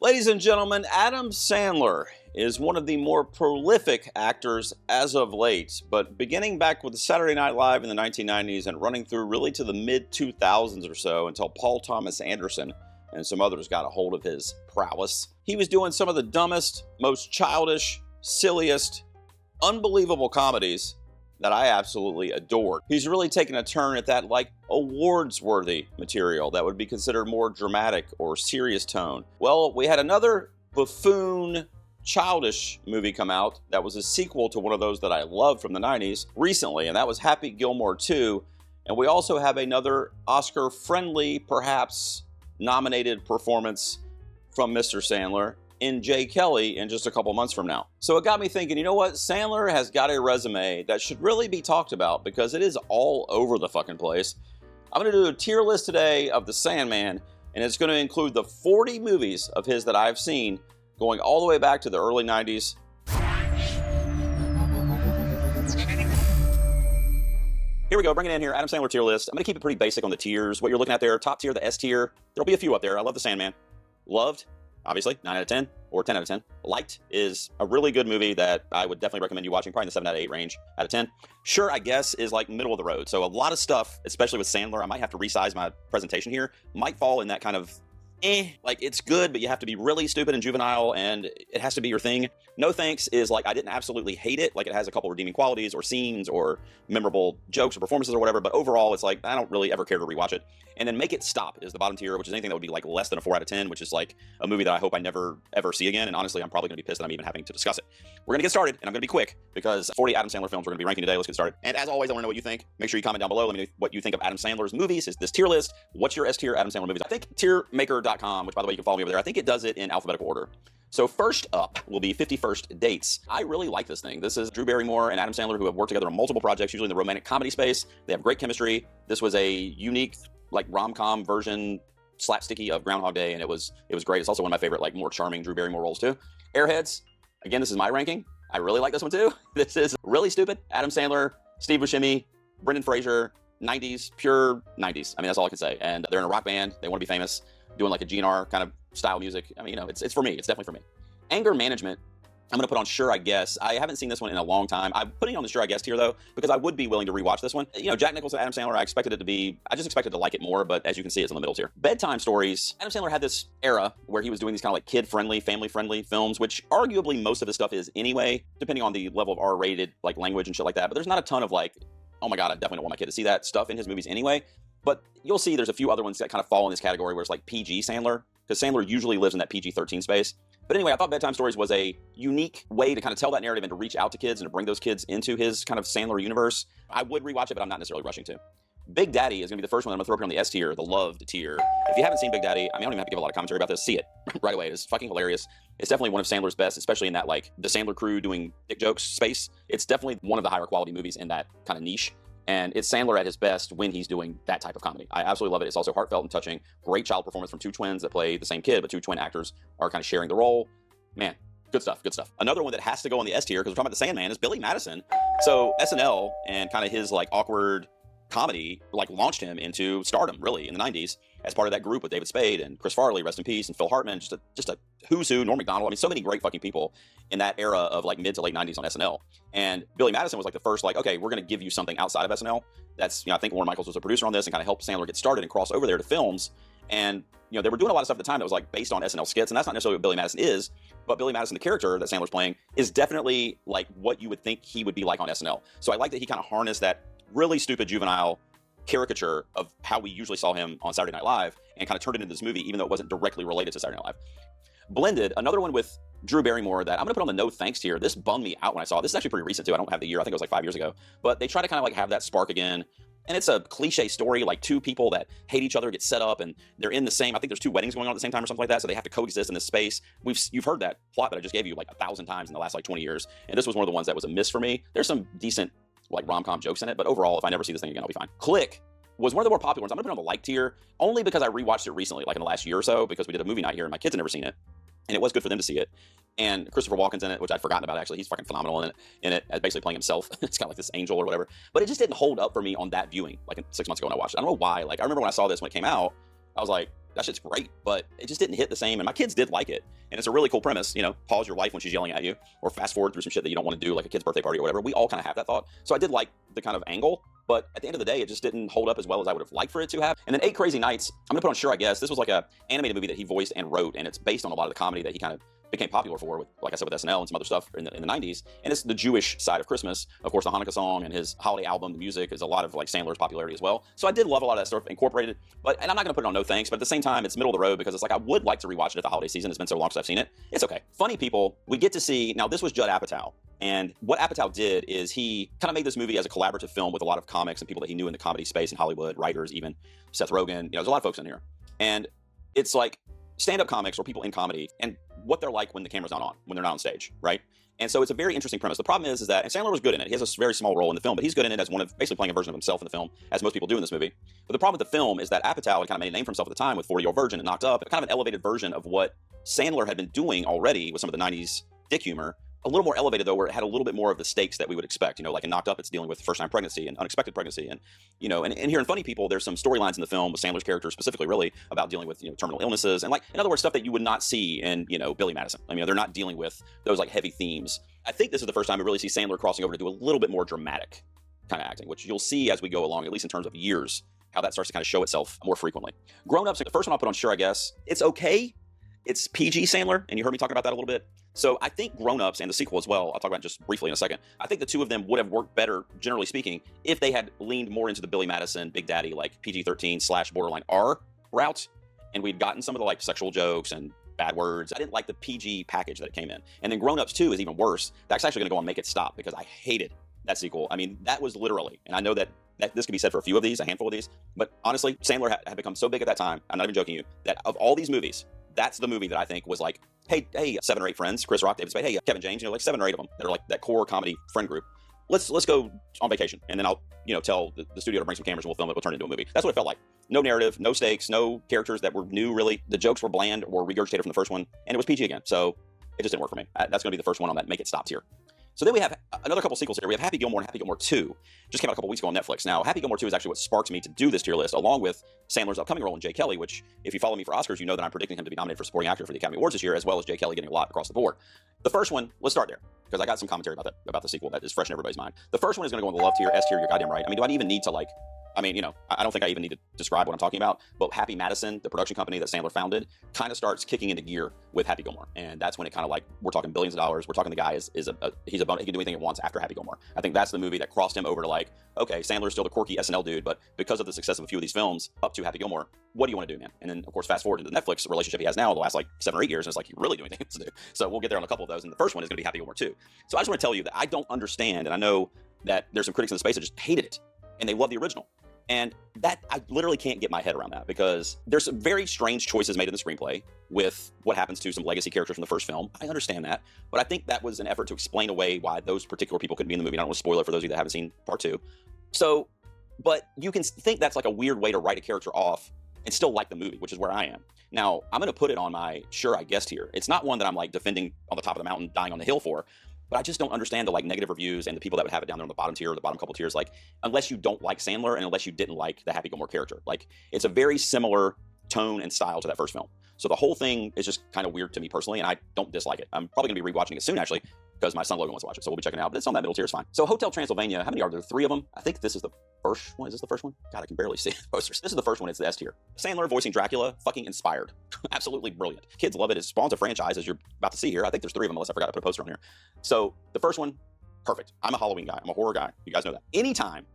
Ladies and gentlemen, Adam Sandler is one of the more prolific actors as of late, but beginning back with Saturday Night Live in the 1990s and running through really to the mid-2000s or so until Paul Thomas Anderson and some others got a hold of his prowess. He was doing some of the dumbest, most childish, silliest, unbelievable comedies that I absolutely adored. He's really taken a turn at that awards-worthy material that would be considered more dramatic or serious tone. Well, we had another buffoon, childish movie come out that was a sequel to one of those that I loved from the 90s recently, and that was Happy Gilmore 2. And we also have another Oscar-friendly, perhaps nominated performance from Mr. Sandler in Jay Kelly in just a couple months from now. So it got me thinking, you know what? Sandler has got a resume that should really be talked about because it is all over the fucking place. I'm going to do a tier list today of The Sandman, and it's going to include the 40 movies of his that I've seen going all the way back to the early 90s. Here we go, bring it in here, Adam Sandler tier list. I'm going to keep it pretty basic on the tiers. What you're looking at there, top tier, the S tier. There'll be a few up there. I love The Sandman. Loved, obviously, 9 out of 10 or 10 out of 10. Liked is a really good movie that I would definitely recommend you watching, probably in the 7 out of 8 range out of 10. Sure, I guess, is like middle of the road. So a lot of stuff, especially with Sandler, I might have to resize my presentation here, might fall in that kind of like it's good, but you have to be really stupid and juvenile and it has to be your thing. No Thanks is like, I didn't absolutely hate it. Like it has a couple redeeming qualities or scenes or memorable jokes or performances or whatever, but overall it's like, I don't really ever care to rewatch it. And then Make It Stop is the bottom tier, which is anything that would be like less than a 4 out of 10, which is like a movie that I hope I never ever see again. And honestly, I'm probably gonna be pissed that I'm even having to discuss it. We're gonna get started and I'm gonna be quick because 40 Adam Sandler films we're gonna be ranking today. Let's get started. And as always, I wanna know what you think. Make sure you comment down below. Let me know what you think of Adam Sandler's movies. Is this tier list? What's your S tier Adam Sandler movies? I think tiermaker.com, which by the way, you can follow me over there. I think it does it in alphabetical order. So first up will be 51st Dates. I really like this thing. This is Drew Barrymore and Adam Sandler who have worked together on multiple projects, usually in the romantic comedy space. They have great chemistry. This was a unique like rom-com version, slapsticky of Groundhog Day, and it was great. It's also one of my favorite like more charming Drew Barrymore roles too. Airheads. Again, this is my ranking. I really like this one too. This is really stupid. Adam Sandler, Steve Buscemi, Brendan Fraser, 90s, pure 90s. I mean, that's all I can say. And they're in a rock band. They want to be famous, doing like a GNR kind of style music. I mean, you know, it's for me. It's definitely for me. Anger Management. I'm going to put on Sure I Guess. I haven't seen this one in a long time. I'm putting on the Sure I Guess tier though, because I would be willing to rewatch this one. You know, Jack Nicholson, Adam Sandler, I just expected to like it more, but as you can see, it's in the middle tier. Bedtime Stories. Adam Sandler had this era where he was doing these kind of like kid-friendly, family-friendly films, which arguably most of his stuff is anyway, depending on the level of R-rated like language and shit like that. But there's not a ton of like, oh my God, I definitely don't want my kid to see that stuff in his movies anyway. But you'll see there's a few other ones that kind of fall in this category where it's like PG Sandler, because Sandler usually lives in that PG-13 space. But anyway, I thought Bedtime Stories was a unique way to kind of tell that narrative and to reach out to kids and to bring those kids into his kind of Sandler universe. I would rewatch it, but I'm not necessarily rushing to. Big Daddy is going to be the first one I'm going to throw up here on the S tier, the loved tier. If you haven't seen Big Daddy, I mean, I don't even have to give a lot of commentary about this. See it right away. It's fucking hilarious. It's definitely one of Sandler's best, especially in that like the Sandler crew doing dick jokes space. It's definitely one of the higher quality movies in that kind of niche. And it's Sandler at his best when he's doing that type of comedy. I absolutely love it. It's also heartfelt and touching. Great child performance from two twins that play the same kid, but two twin actors are kind of sharing the role. Man, good stuff, good stuff. Another one that has to go on the S tier, because we're talking about the Sandman, is Billy Madison. So SNL and kind of his like awkward comedy like launched him into stardom really in the 90s as part of that group with David Spade and Chris Farley, rest in peace, and Phil Hartman, just a who's who, Norm Macdonald. I mean, so many great fucking people in that era of like mid to late 90s on SNL. And Billy Madison was like the first like, okay, we're going to give you something outside of SNL. That's, you know, I think Lorne Michaels was a producer on this and kind of helped Sandler get started and cross over there to films. And, you know, they were doing a lot of stuff at the time that was like based on SNL skits, and that's not necessarily what Billy Madison is, but Billy Madison, the character that Sandler's playing, is definitely like what you would think he would be like on SNL. So I like that he kind of harnessed that really stupid juvenile caricature of how we usually saw him on Saturday Night Live and kind of turned it into this movie, even though it wasn't directly related to Saturday Night Live. Blended, another one with Drew Barrymore that I'm going to put on the no thanks tier. This bummed me out when I saw it. This is actually pretty recent too. I don't have the year. I think it was like 5 years ago. But they try to kind of like have that spark again. And it's a cliche story, like two people that hate each other get set up and they're in the same, I think there's two weddings going on at the same time or something like that. So they have to coexist in this space. You've heard that plot that I just gave you like 1,000 times in the last like 20 years. And this was one of the ones that was a miss for me. There's some decent like rom-com jokes in it, but overall, if I never see this thing again, I'll be fine. Click was one of the more popular ones. I'm gonna put it on the like tier only because I rewatched it recently, like in the last year or so, because we did a movie night here and my kids had never seen it. And it was good for them to see it. And Christopher Walken's in it, which I'd forgotten about actually. He's fucking phenomenal in it, as basically playing himself. It's kind of like this angel or whatever. But it just didn't hold up for me on that viewing, like 6 months ago when I watched it. I don't know why. Like, I remember when I saw this when it came out, I was like, that shit's great, but it just didn't hit the same. And my kids did like it. And it's a really cool premise, you know, pause your wife when she's yelling at you, or fast forward through some shit that you don't want to do, like a kid's birthday party or whatever. We all kind of have that thought. So I did like the kind of angle, but at the end of the day, it just didn't hold up as well as I would have liked for it to have. And then 8 Crazy Nights, I'm gonna put on Sure I Guess. This was like a animated movie that he voiced and wrote, and it's based on a lot of the comedy that he kind of became popular for, with, like I said, with SNL and some other stuff in the 90s. And it's the Jewish side of Christmas. Of course, the Hanukkah song and his holiday album, the music, is a lot of like Sandler's popularity as well. So I did love a lot of that stuff incorporated, and I'm not gonna put it on no thanks, but at the same time, it's middle of the road, because it's like I would like to rewatch it at the holiday season. It's been so long since I've seen it. It's okay. Funny People, we get to see, now this was Judd Apatow. And what Apatow did is he kind of made this movie as a collaborative film with a lot of comics and people that he knew in the comedy space in Hollywood, writers even, Seth Rogen, you know, there's a lot of folks in here. And it's like stand-up comics or people in comedy and what they're like when the camera's not on, when they're not on stage, right? And so it's a very interesting premise. The problem is that, and Sandler was good in it. He has a very small role in the film, but he's good in it as one of, basically playing a version of himself in the film, as most people do in this movie. But the problem with the film is that Apatow had kind of made a name for himself at the time with 40-Year-Old Virgin and Knocked Up, kind of an elevated version of what Sandler had been doing already with some of the 90s dick humor. A little more elevated, though, where it had a little bit more of the stakes that we would expect. You know, like in Knocked Up, it's dealing with first-time pregnancy and unexpected pregnancy. And, you know, and here in Funny People, there's some storylines in the film with Sandler's character specifically, really, about dealing with, you know, terminal illnesses. And, like, in other words, stuff that you would not see in, you know, Billy Madison. I mean, they're not dealing with those, like, heavy themes. I think this is the first time we really see Sandler crossing over to do a little bit more dramatic kind of acting, which you'll see as we go along, at least in terms of years, how that starts to kind of show itself more frequently. Grown Ups, the first one I'll put on Sure I Guess. It's okay. It's PG Sandler, and you heard me talking about that a little bit. So I think Grown Ups and the sequel as well, I'll talk about it just briefly in a second. I think the two of them would have worked better, generally speaking, if they had leaned more into the Billy Madison, Big Daddy, like PG-13 / borderline R route, and we'd gotten some of the like sexual jokes and bad words. I didn't like the PG package that it came in. And then Grown Ups 2 is even worse. That's actually going to go on Make It Stop, because I hated that sequel. I mean, that was literally, and I know that this could be said for a few of these, a handful of these, but honestly, Sandler had become so big at that time, I'm not even joking you, that of all these movies, that's the movie that I think was like, hey, 7 or 8 friends, Chris Rock, David Spade, hey, Kevin James, you know, like 7 or 8 of them that are like that core comedy friend group. Let's go on vacation, and then I'll, you know, tell the studio to bring some cameras and we'll film it, we'll turn it into a movie. That's what it felt like. No narrative, no stakes, no characters that were new, really. The jokes were bland or regurgitated from the first one, and it was PG again, so it just didn't work for me. That's going to be the first one on that Make It Stop tier. So then we have another couple sequels here. We have Happy Gilmore and Happy Gilmore 2. Just came out a couple weeks ago on Netflix. Now, Happy Gilmore 2 is actually what sparked me to do this tier list, along with Sandler's upcoming role in Jay Kelly, which, if you follow me for Oscars, you know that I'm predicting him to be nominated for supporting actor for the Academy Awards this year, as well as Jay Kelly getting a lot across the board. The first one, let's start there, because I got some commentary about the sequel that is fresh in everybody's mind. The first one is going to go in the love tier, S tier, you're goddamn right. I mean, do I even need to like, you know, I don't think I even need to describe what I'm talking about, but Happy Madison, the production company that Sandler founded, kind of starts kicking into gear with Happy Gilmore. And that's when it kind of like, we're talking billions of dollars. We're talking the guy he can do anything he wants after Happy Gilmore. I think that's the movie that crossed him over to like, okay, Sandler's still the quirky SNL dude, but because of the success of a few of these films up to Happy Gilmore, what do you want to do, man? And then, of course, fast forward to the Netflix relationship he has now the last like 7 or 8 years, and it's like, you're really doing things to do. So we'll get there on a couple of those, and the first one is going to be Happy Gilmore 2. So I just want to tell you that I don't understand, and I know that there's some critics in the space that just hated it, and they love the original. And that, I literally can't get my head around that, because there's some very strange choices made in the screenplay with what happens to some legacy characters from the first film. I understand that, but I think that was an effort to explain away why those particular people couldn't be in the movie. I don't want to spoil it for those of you that haven't seen part 2. So, but you can think that's like a weird way to write a character off and still like the movie, which is where I am. Now, I'm going to put it on my Sure I Guess here. It's not one that I'm like defending on the top of the mountain, dying on the hill for, but I just don't understand the like negative reviews and the people that would have it down there on the bottom tier or the bottom couple tiers, like, unless you don't like Sandler and unless you didn't like the Happy Gilmore character. Like, it's a very similar tone and style to that first film. So the whole thing is just kind of weird to me personally, and I don't dislike it. I'm probably going to be rewatching it soon, actually, because my son Logan wants to watch it, so we'll be checking it out. But it's on that middle tier, it's fine. So Hotel Transylvania, how many are there? 3 of them? I think this is the first one. Is this the first one? God, I can barely see the posters. This is the first one. It's the S tier. Sandler voicing Dracula, fucking inspired. Absolutely brilliant. Kids love it. It spawns a franchise, as you're about to see here. I think there's 3 of them, unless I forgot to put a poster on here. So the first one, perfect. I'm a Halloween guy. I'm a horror guy. You guys know that. Anytime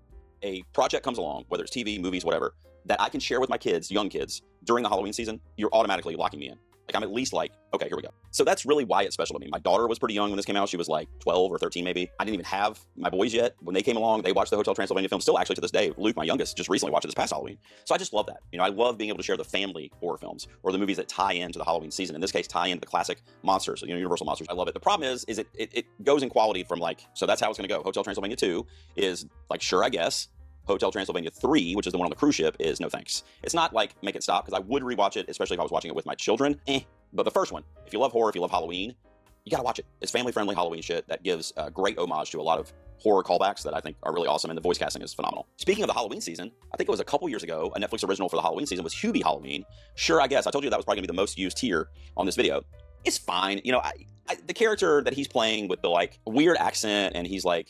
a project comes along, whether it's TV, movies, whatever, that I can share with my kids, young kids, during the Halloween season, you're automatically locking me in. Like, I'm at least like, okay, here we go. So that's really why it's special to me. My daughter was pretty young when this came out. She was like 12 or 13 maybe. I didn't even have my boys yet. When they came along, they watched the Hotel Transylvania film. Still, actually, to this day, Luke, my youngest, just recently watched it this past Halloween. So I just love that. You know, I love being able to share the family horror films or the movies that tie into the Halloween season. In this case, tie into the classic monsters, you know, Universal monsters. I love it. The problem is it goes in quality from like, so that's how it's going to go. Hotel Transylvania 2 is like, Sure I Guess. Hotel Transylvania 3, which is the one on the cruise ship, is no thanks. It's not like Make It Stop, because I would rewatch it, especially if I was watching it with my children. But the first one, if you love horror, if you love Halloween, you gotta watch it. It's family-friendly Halloween shit that gives great homage to a lot of horror callbacks that I think are really awesome, and the voice casting is phenomenal. Speaking of the Halloween season, I think it was a couple years ago, a Netflix original for the Halloween season was Hubie Halloween. Sure, I guess. I told you that was probably gonna be the most used tier on this video. It's fine. You know, the character that he's playing with the like weird accent, and he's like,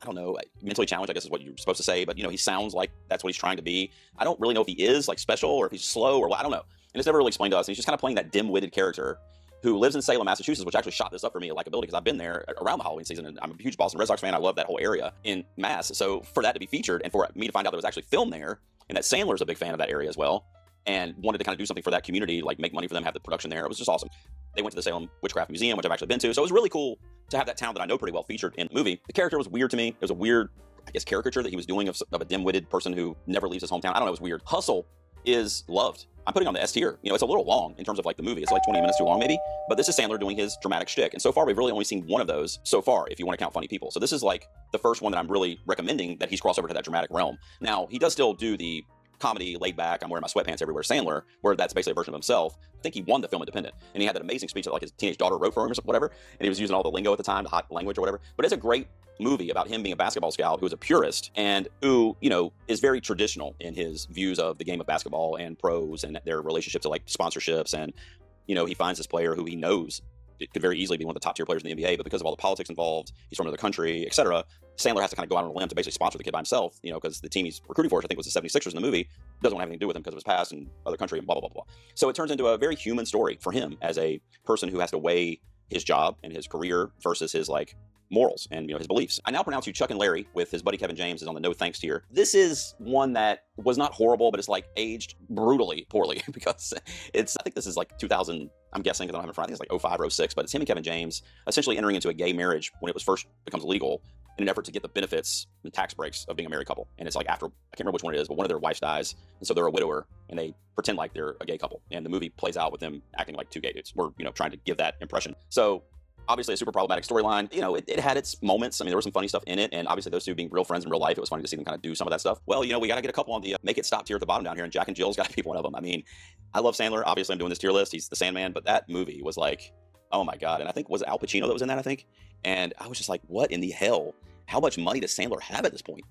I don't know, mentally challenged, I guess is what you're supposed to say, but you know, he sounds like that's what he's trying to be. I don't really know if he is like special or if he's slow or what, I don't know. And it's never really explained to us. And he's just kind of playing that dim-witted character who lives in Salem, Massachusetts, which actually shot this up for me, likability, because I've been there around the Halloween season, and I'm a huge Boston Red Sox fan. I love that whole area in Mass. So for that to be featured, and for me to find out that it was actually filmed there, and that Sandler's a big fan of that area as well, and wanted to kind of do something for that community, like make money for them, have the production there, it was just awesome. They went to the Salem Witchcraft Museum, which I've actually been to, so it was really cool to have that town that I know pretty well featured in the movie. The character was weird to me. It was a weird, I guess, caricature that he was doing of a dim-witted person who never leaves his hometown. I don't know, it was weird. Hustle is loved. I'm putting on the S tier. You know, it's a little long in terms of like the movie. It's like 20 minutes too long maybe, but this is Sandler doing his dramatic shtick. And so far, we've really only seen one of those so far, if you want to count Funny People. So this is like the first one that I'm really recommending that he's crossed over to that dramatic realm. Now, he does still do the comedy, laid back, I'm wearing my sweatpants everywhere Sandler, where that's basically a version of himself. I think he won the Film Independent, and he had that amazing speech that like his teenage daughter wrote for him or whatever, and he was using all the lingo at the time, the hot language or whatever. But it's a great movie about him being a basketball scout who's a purist and who, you know, is very traditional in his views of the game of basketball and pros and their relationship to like sponsorships. And, you know, he finds this player who he knows it could very easily be one of the top tier players in the NBA, but because of all the politics involved, he's from another country, etc., Sandler has to kind of go out on a limb to basically sponsor the kid by himself, you know, because the team he's recruiting for, which I think was the 76ers in the movie, doesn't want to have anything to do with him because of his past and other country and blah, blah, blah, blah. So it turns into a very human story for him as a person who has to weigh his job and his career versus his like morals and, you know, his beliefs. I now pronounce you Chuck and Larry with his buddy Kevin James is on the no thanks tier. This is one that was not horrible, but it's like aged brutally poorly because it's, I think this is like 2000, I'm guessing because I don't have it in front, I think it's like 05 or 06, but it's him and Kevin James essentially entering into a gay marriage when it was first becomes legal in an effort to get the benefits and tax breaks of being a married couple. And it's like after, I can't remember which one it is, but one of their wives dies, and so they're a widower, and they pretend like they're a gay couple. And the movie plays out with them acting like two gay dudes. We're, you know, trying to give that impression. So obviously a super problematic storyline. You know, it had its moments. I mean, there was some funny stuff in it, and obviously those two being real friends in real life, it was funny to see them kind of do some of that stuff. Well, you know, we got to get a couple on the Make It Stop tier at the bottom down here, and Jack and Jill's got to be one of them. I mean, I love Sandler. Obviously, I'm doing this tier list. He's the Sandman, but that movie was like, oh my God. And I think, was it Al Pacino that was in that, I think? And I was just like, what in the hell? How much money does Sandler have at this point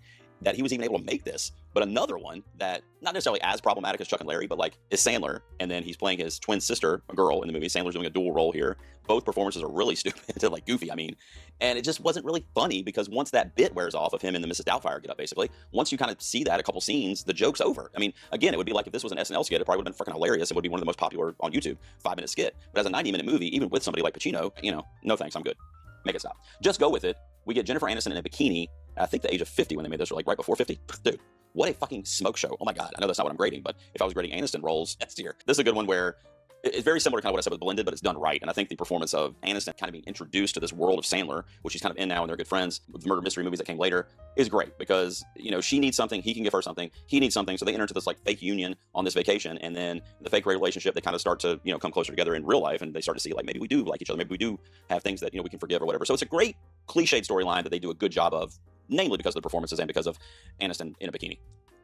that he was even able to make this? But another one that, not necessarily as problematic as Chuck and Larry, but like is Sandler, and then he's playing his twin sister, a girl in the movie. Sandler's doing a dual role here. Both performances are really stupid, like goofy, I mean. And it just wasn't really funny because once that bit wears off of him in the Mrs. Doubtfire get up, basically, once you kind of see that a couple scenes, the joke's over. I mean, again, it would be like if this was an SNL skit, it probably would have been freaking hilarious. It would be one of the most popular on YouTube 5-minute skit. But as a 90-minute movie, even with somebody like Pacino, you know, no thanks, I'm good. Make it stop. Just go with it. We get Jennifer Aniston in a bikini at, I think, the age of 50 when they made this, or like right before 50. Dude, what a fucking smoke show. Oh my God. I know that's not what I'm grading, but if I was grading Aniston roles, S tier. This is a good one where it's very similar to kind of what I said with Blended, but it's done right. And I think the performance of Aniston kind of being introduced to this world of Sandler, which she's kind of in now and they're good friends, with the murder mystery movies that came later, is great because, you know, she needs something, he can give her something, he needs something. So they enter into this like fake union on this vacation, and then the fake relationship, they kind of start to, you know, come closer together in real life, and they start to see like maybe we do like each other, maybe we do have things that, you know, we can forgive or whatever. So it's a great cliched storyline that they do a good job of, namely because of the performances and because of Aniston in a bikini.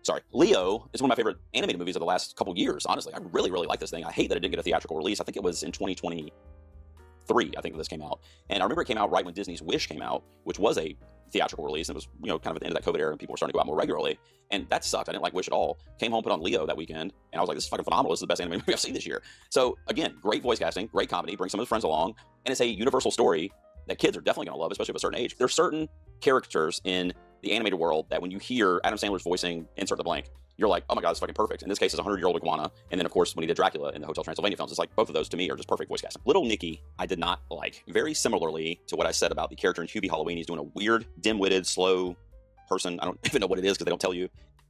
Sorry. Leo is one of my favorite animated movies of the last couple years, honestly. I really, really like this thing. I hate that it didn't get a theatrical release. I think it was in 2023, I think this came out. And I remember it came out right when Disney's Wish came out, which was a theatrical release. And it was, you know, kind of at the end of that COVID era, and people were starting to go out more regularly. And that sucked. I didn't like Wish at all. Came home, put on Leo that weekend, and I was like, this is fucking phenomenal. This is the best animated movie I've seen this year. So again, great voice casting, great comedy, bring some of his friends along, and it's a universal story that kids are definitely going to love, especially of a certain age. There's certain characters in the animated world that when you hear Adam Sandler's voicing insert the blank, you're like, oh my God, it's fucking perfect. In this case, it's a 100-year-old iguana. And then, of course, when he did Dracula in the Hotel Transylvania films, it's like both of those to me are just perfect voice casting. Little Nicky, I did not like. Very similarly to what I said about the character in Hubie Halloween, he's doing a weird, dim-witted, slow person. I don't even know what it is because they don't tell you.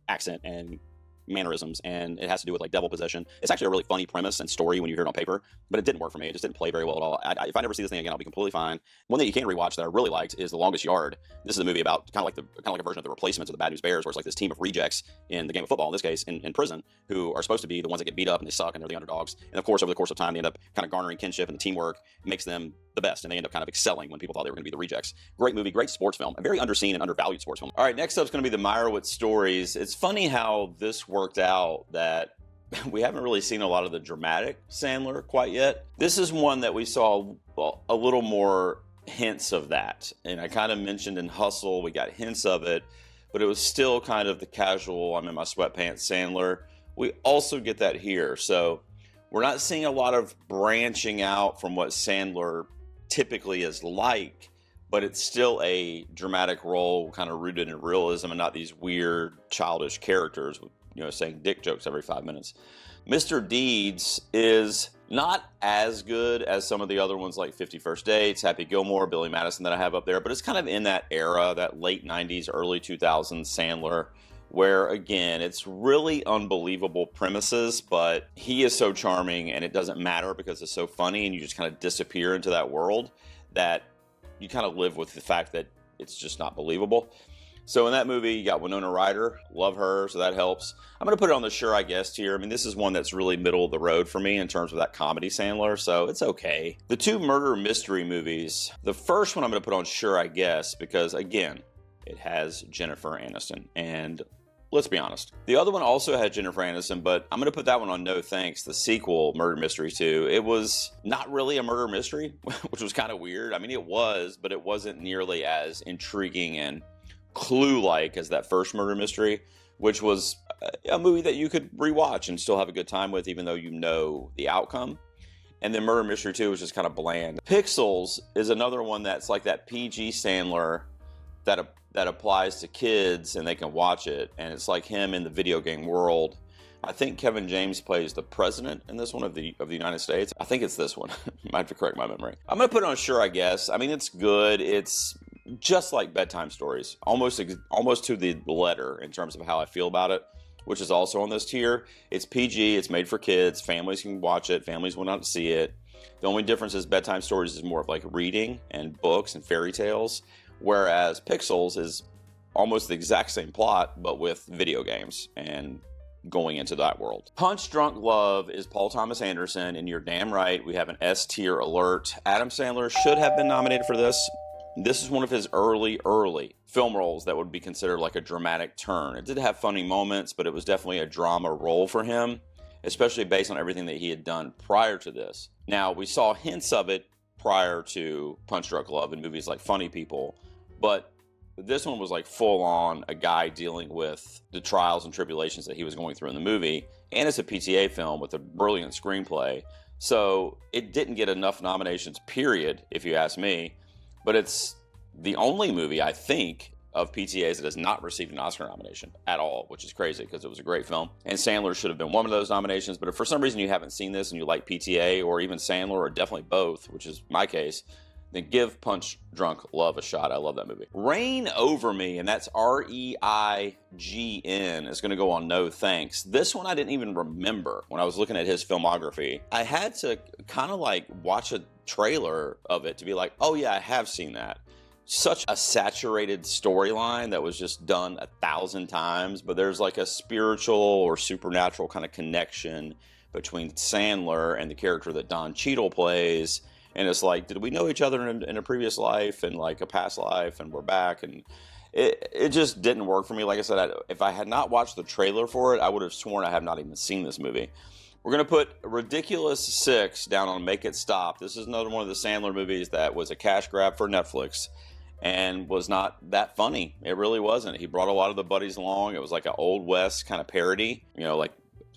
Accent and mannerisms, and it has to do with like devil possession. It's actually a really funny premise and story when you hear it on paper, but it didn't work for me. It just didn't play very well at all. If I never see this thing again, I'll be completely fine. One thing you can rewatch that I really liked is The Longest Yard. This is a movie about kind of like a version of The Replacements of the Bad News Bears, where it's like this team of rejects in the game of football, in this case in prison, who are supposed to be the ones that get beat up and they suck and they're the underdogs. And of course, over the course of time, they end up kind of garnering kinship, and the teamwork makes them the best, and they end up kind of excelling when people thought they were going to be the rejects. Great movie, great sports film, a very underseen and undervalued sports film. All right, next up is going to be the Meyerowitz stories. It's funny how this worked out, that we haven't really seen a lot of the dramatic Sandler quite yet. This is one that we saw a little more hints of that. And I kind of mentioned in Hustle, we got hints of it, but it was still kind of the casual, I'm in my sweatpants Sandler. We also get that here. So we're not seeing a lot of branching out from what Sandler typically is like, but it's still a dramatic role kind of rooted in realism and not these weird childish characters, saying dick jokes every 5 minutes. Mr. Deeds is not as good as some of the other ones like 50 First Dates, Happy Gilmore, Billy Madison that I have up there, but it's kind of in that era, that late 90s, early 2000s Sandler, where again, it's really unbelievable premises, but he is so charming and it doesn't matter because it's so funny and you just kind of disappear into that world that you kind of live with the fact that it's just not believable. So in that movie, you got Winona Ryder, love her, so that helps. I'm going to put it on the Sure I Guess tier. I mean, this is one that's really middle of the road for me in terms of that comedy Sandler, so it's okay. The two murder mystery movies, the first one I'm going to put on Sure I Guess because, again, it has Jennifer Aniston, and let's be honest. The other one also had Jennifer Aniston, but I'm going to put that one on No Thanks, the sequel, Murder Mystery 2. It was not really a murder mystery, which was kind of weird. I mean, it was, but it wasn't nearly as intriguing and Clue-like as that first murder mystery, which was a movie that you could rewatch and still have a good time with, even though you know the outcome. And then Murder Mystery 2 was just kind of bland. Pixels is another one that's like that PG Sandler that applies to kids and they can watch it. And it's like him in the video game world. I think Kevin James plays the president in this one of the United States. I think it's this one. Might have to correct my memory. I'm going to put it on Sure I Guess. I mean, it's good. It's just like bedtime stories, almost to the letter in terms of how I feel about it, which is also on this tier. It's PG, it's made for kids, families can watch it, families will not see it. The only difference is bedtime stories is more of like reading and books and fairy tales, whereas Pixels is almost the exact same plot, but with video games and going into that world. Punch Drunk Love is Paul Thomas Anderson, and you're damn right, we have an S tier alert. Adam Sandler should have been nominated for this. This is one of his early film roles that would be considered like a dramatic turn. It did have funny moments, but it was definitely a drama role for him, especially based on everything that he had done prior to this. Now, we saw hints of it prior to Punch Drunk Love in movies like Funny People, but this one was like full on a guy dealing with the trials and tribulations that he was going through in the movie, and it's a PTA film with a brilliant screenplay. So it didn't get enough nominations, period, if you ask me. But it's the only movie, I think, of PTAs that has not received an Oscar nomination at all, which is crazy because it was a great film. And Sandler should have been one of those nominations. But if for some reason you haven't seen this and you like PTA or even Sandler or definitely both, which is my case, then give Punch Drunk Love a shot. I love that movie. Reign Over Me, and that's REIGN, is going to go on No Thanks. This one I didn't even remember when I was looking at his filmography. I had to kind of like watch a trailer of it to be like, oh yeah, I have seen that. Such a saturated storyline that was just done 1,000 times, but there's like a spiritual or supernatural kind of connection between Sandler and the character that Don Cheadle plays. And it's like, did we know each other in a previous life and like a past life and we're back? And it just didn't work for me. Like I said, if I had not watched the trailer for it, I would have sworn I have not even seen this movie. We're going to put Ridiculous 6 down on Make It Stop. This is another one of the Sandler movies that was a cash grab for Netflix and was not that funny. It really wasn't. He brought a lot of the buddies along. It was like an Old West kind of parody, like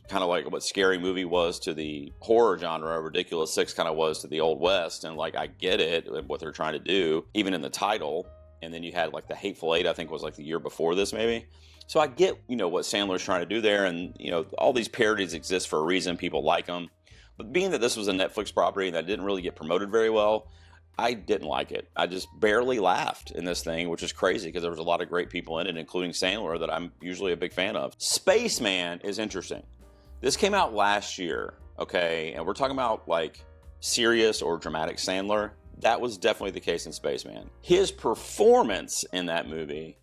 kind of like what Scary Movie was to the horror genre, Ridiculous 6 kind of was to the Old West. And like, I get it, what they're trying to do, even in the title. And then you had like the Hateful Eight, I think was like the year before this maybe. So I get, what Sandler's trying to do there. And, all these parodies exist for a reason. People like them. But being that this was a Netflix property and that didn't really get promoted very well, I didn't like it. I just barely laughed in this thing, which is crazy because there was a lot of great people in it, including Sandler, that I'm usually a big fan of. Spaceman is interesting. This came out last year, okay? And we're talking about like serious or dramatic Sandler. That was definitely the case in Spaceman. His performance in that movie,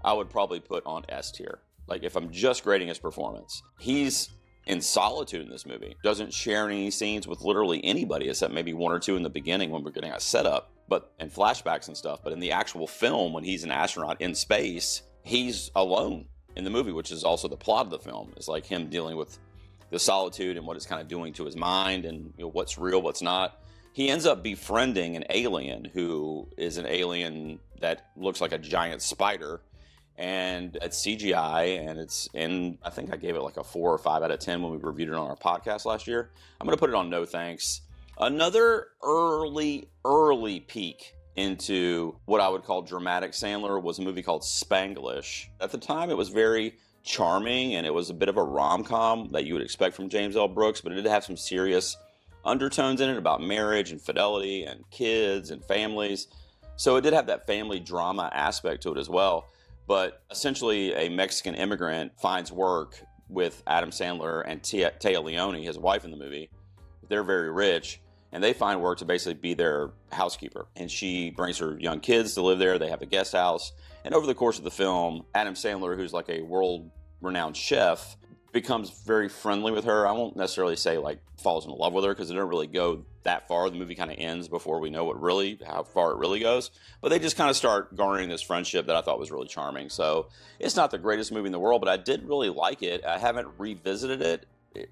I would probably put on S tier. Like if I'm just grading his performance, he's in solitude in this movie. Doesn't share any scenes with literally anybody except maybe one or two in the beginning when we're getting a setup, and flashbacks and stuff. But in the actual film, when he's an astronaut in space, he's alone in the movie, which is also the plot of the film. It's like him dealing with the solitude and what it's kind of doing to his mind, and what's real, what's not. He ends up befriending an alien who is an alien that looks like a giant spider, and it's CGI, and it's in, I think I gave it like a 4 or 5 out of 10 when we reviewed it on our podcast last year. I'm going to put it on no thanks. Another early peek into what I would call dramatic Sandler was a movie called Spanglish. At the time, it was very charming, and it was a bit of a rom-com that you would expect from James L. Brooks, but it did have some serious undertones in it about marriage and fidelity and kids and families. So it did have that family drama aspect to it as well. But essentially, a Mexican immigrant finds work with Adam Sandler and Téa Leoni, his wife in the movie. They're very rich, and they find work to basically be their housekeeper. And she brings her young kids to live there. They have a guest house. And over the course of the film, Adam Sandler, who's like a world-renowned chef, becomes very friendly with her. I won't necessarily say like falls in love with her, because it doesn't really go that far. The movie kind of ends before we know how far it really goes. But they just kind of start garnering this friendship that I thought was really charming. So it's not the greatest movie in the world, but I did really like it. I haven't revisited it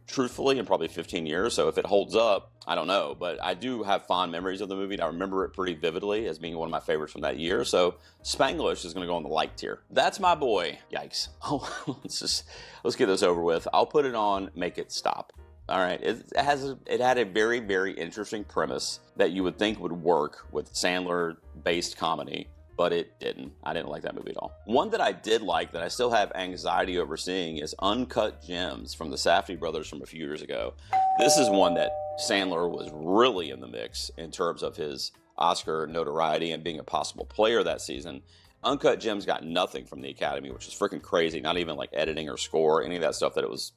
truthfully in probably 15 years. So if it holds up, I don't know. But I do have fond memories of the movie, and I remember it pretty vividly as being one of my favorites from that year. So Spanglish is going to go on the like tier. That's my boy. Yikes. Oh, let's get this over with. I'll put it on Make It Stop. All right. It had a very, very interesting premise that you would think would work with Sandler-based comedy, but it didn't. I didn't like that movie at all. One that I did like that I still have anxiety over seeing is Uncut Gems from the Safdie brothers from a few years ago. This is one that Sandler was really in the mix in terms of his Oscar notoriety and being a possible player that season. Uncut Gems got nothing from the Academy, which is freaking crazy. Not even like editing or score, any of that stuff, that it was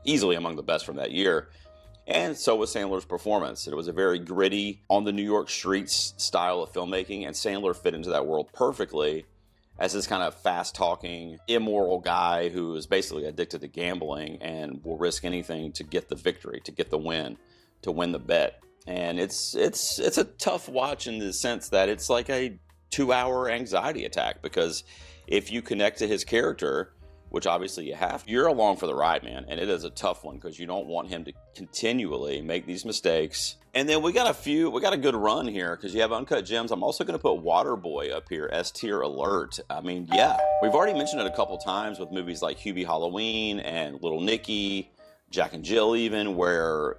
easily among the best from that year. And so was Sandler's performance. It was a very gritty, on the New York streets style of filmmaking, and Sandler fit into that world perfectly as this kind of fast-talking, immoral guy who is basically addicted to gambling and will risk anything to get the victory, to get the win, to win the bet. And it's a tough watch in the sense that it's like a 2-hour anxiety attack, because if you connect to his character, which obviously you have, you're along for the ride, man. And it is a tough one, because you don't want him to continually make these mistakes. And then we got a good run here, because you have Uncut Gems. I'm also going to put Waterboy up here, S tier alert. I mean, yeah, we've already mentioned it a couple times with movies like Hubie Halloween and Little Nicky, Jack and Jill even, where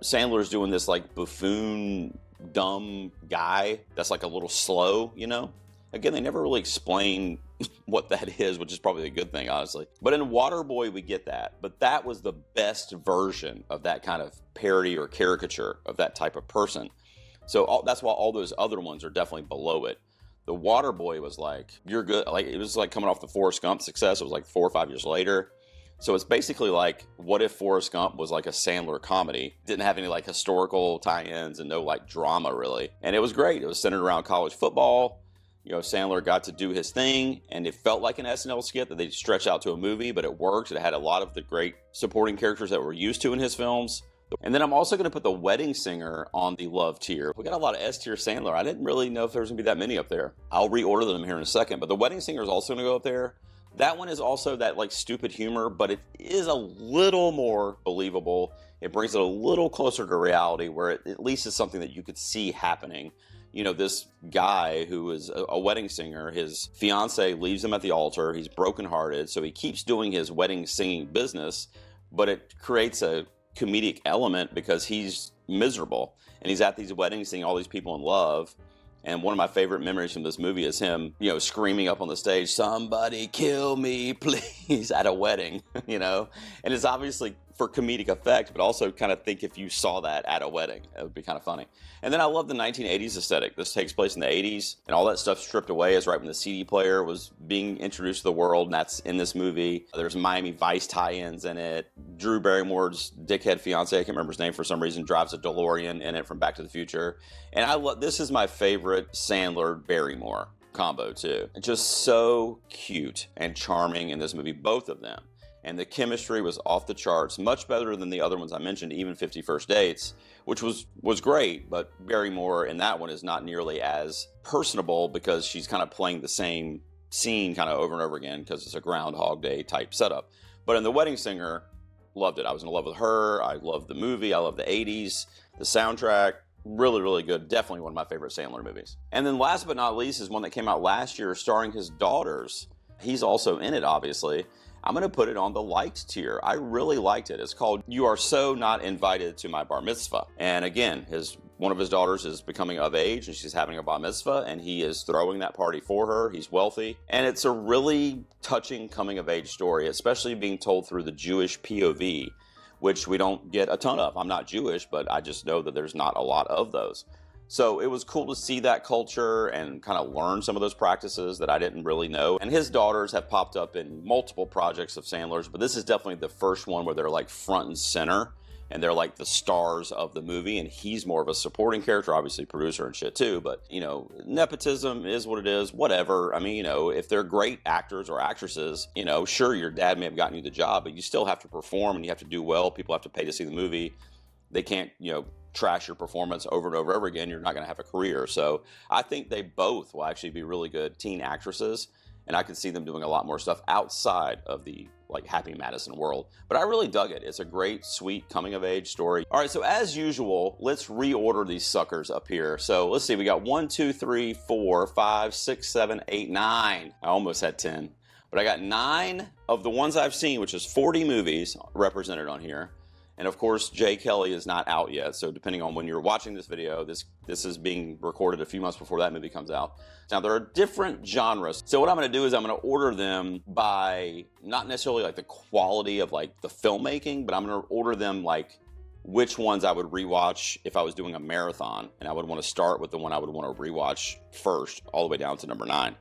Sandler's doing this like buffoon, dumb guy that's like a little slow, Again, they never really explain what that is, which is probably a good thing, honestly. But in Waterboy, we get that. But that was the best version of that kind of parody or caricature of that type of person. So that's why all those other ones are definitely below it. The Waterboy was like, you're good. Like, it was like coming off the Forrest Gump success. It was like 4 or 5 years later. So it's basically like, what if Forrest Gump was like a Sandler comedy? Didn't have any like historical tie-ins and no like drama really. And it was great. It was centered around college football. Sandler got to do his thing, and it felt like an SNL skit that they stretched out to a movie, but it worked. It had a lot of the great supporting characters that we're used to in his films. And then I'm also going to put The Wedding Singer on the love tier. We got a lot of S tier Sandler. I didn't really know if there was going to be that many up there. I'll reorder them here in a second, but The Wedding Singer is also going to go up there. That one is also that like stupid humor, but it is a little more believable. It brings it a little closer to reality, where it at least is something that you could see happening. This guy who is a wedding singer, his fiance leaves him at the altar. He's brokenhearted, so he keeps doing his wedding singing business, but it creates a comedic element because he's miserable. And he's at these weddings seeing all these people in love. And one of my favorite memories from this movie is him, screaming up on the stage, "Somebody kill me, please," at a wedding, And it's obviously for comedic effect, but also kind of think if you saw that at a wedding, it would be kind of funny. And then I love the 1980s aesthetic. This takes place in the 80s, and all that stuff stripped away is right when the CD player was being introduced to the world, and that's in this movie. There's Miami Vice tie-ins in it. Drew Barrymore's dickhead fiance, I can't remember his name for some reason, drives a DeLorean in it from Back to the Future. And this is my favorite Sandler Barrymore combo too. Just so cute and charming in this movie, both of them. And the chemistry was off the charts, much better than the other ones I mentioned, even 50 First Dates, which was great, but Barrymore in that one is not nearly as personable because she's kind of playing the same scene kind of over and over again because it's a Groundhog Day type setup. But in The Wedding Singer, Loved it. I was in love with her. I loved the movie. I loved the 80s. The soundtrack, really, really good. Definitely one of my favorite Sandler movies. And then last but not least is one that came out last year starring his daughters. He's also in it, obviously. I'm going to put it on the liked tier. I really liked it. It's called You Are So Not Invited to My Bar Mitzvah. And again, one of his daughters is becoming of age and she's having a bar mitzvah and he is throwing that party for her. He's wealthy. And it's a really touching coming of age story, especially being told through the Jewish POV, which we don't get a ton of. I'm not Jewish, but I just know that there's not a lot of those. So it was cool to see that culture and kind of learn some of those practices that I didn't really know. And his daughters have popped up in multiple projects of Sandler's, but this is definitely the first one where they're like front and center and they're like the stars of the movie. And he's more of a supporting character, obviously producer and shit too. But, you know, nepotism is what it is, whatever. I mean, you know, if they're great actors or actresses, you know, sure, your dad may have gotten you the job, but you still have to perform and you have to do well. People have to pay to see the movie. They can't, you know, trash your performance over and over and over again. You're not going to have a career. So I think they both will actually be really good teen actresses. And I could see them doing a lot more stuff outside of the like Happy Madison world. But I really dug it. It's a great, sweet coming of age story. All right, so as usual, let's reorder these suckers up here. So let's see, we got 1, 2, 3, 4, 5, 6, 7, 8, 9. I almost had 10. But I got 9 of the ones I've seen, which is 40 movies represented on here. And of course, Jay Kelly is not out yet. So depending on when you're watching this video, this is being recorded a few months before that movie comes out. Now, there are different genres. So what I'm going to do is I'm going to order them by not necessarily like the quality of like the filmmaking, but I'm going to order them like which ones I would rewatch if I was doing a marathon. And I would want to start with the one I would want to rewatch first, all the way down to number 9.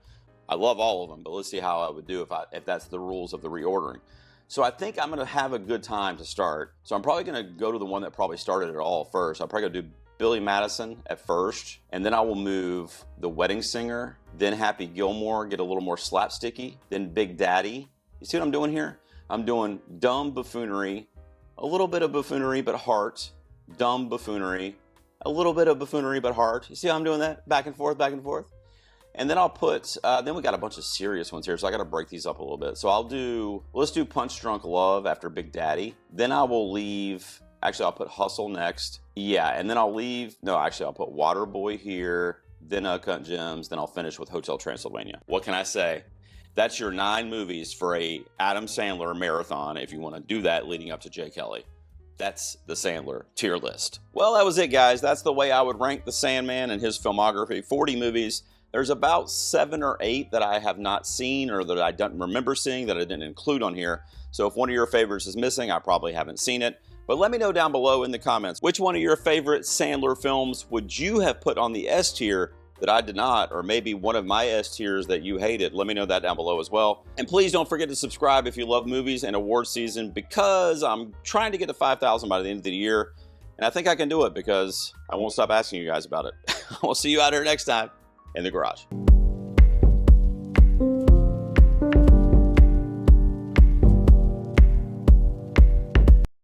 I love all of them, but let's see how I would do if that's the rules of the reordering. So I think I'm going to have a good time to start. So I'm probably going to go to the one that probably started it all first. I'm probably going to do Billy Madison at first, and then I will move The Wedding Singer, then Happy Gilmore, get a little more slapsticky, then Big Daddy. You see what I'm doing here? I'm doing dumb buffoonery, a little bit of buffoonery but heart, dumb buffoonery, a little bit of buffoonery but heart. You see how I'm doing that? Back and forth, back and forth. And then I'll put, then we got a bunch of serious ones here, so I got to break these up a little bit. So let's do Punch Drunk Love after Big Daddy. Then I will leave, actually I'll put Hustle next. Yeah, and then I'll put Waterboy here, then Uncut Gems, then I'll finish with Hotel Transylvania. What can I say? That's your 9 movies for a Adam Sandler marathon if you want to do that leading up to Jay Kelly. That's the Sandler tier list. Well, that was it, guys. That's the way I would rank the Sandman and his filmography. 40 movies. There's about 7 or 8 that I have not seen or that I don't remember seeing that I didn't include on here. So if one of your favorites is missing, I probably haven't seen it. But let me know down below in the comments, which one of your favorite Sandler films would you have put on the S tier that I did not, or maybe one of my S tiers that you hated? Let me know that down below as well. And please don't forget to subscribe if you love movies and award season, because I'm trying to get to 5,000 by the end of the year. And I think I can do it because I won't stop asking you guys about it. We'll see you out here next time in the garage.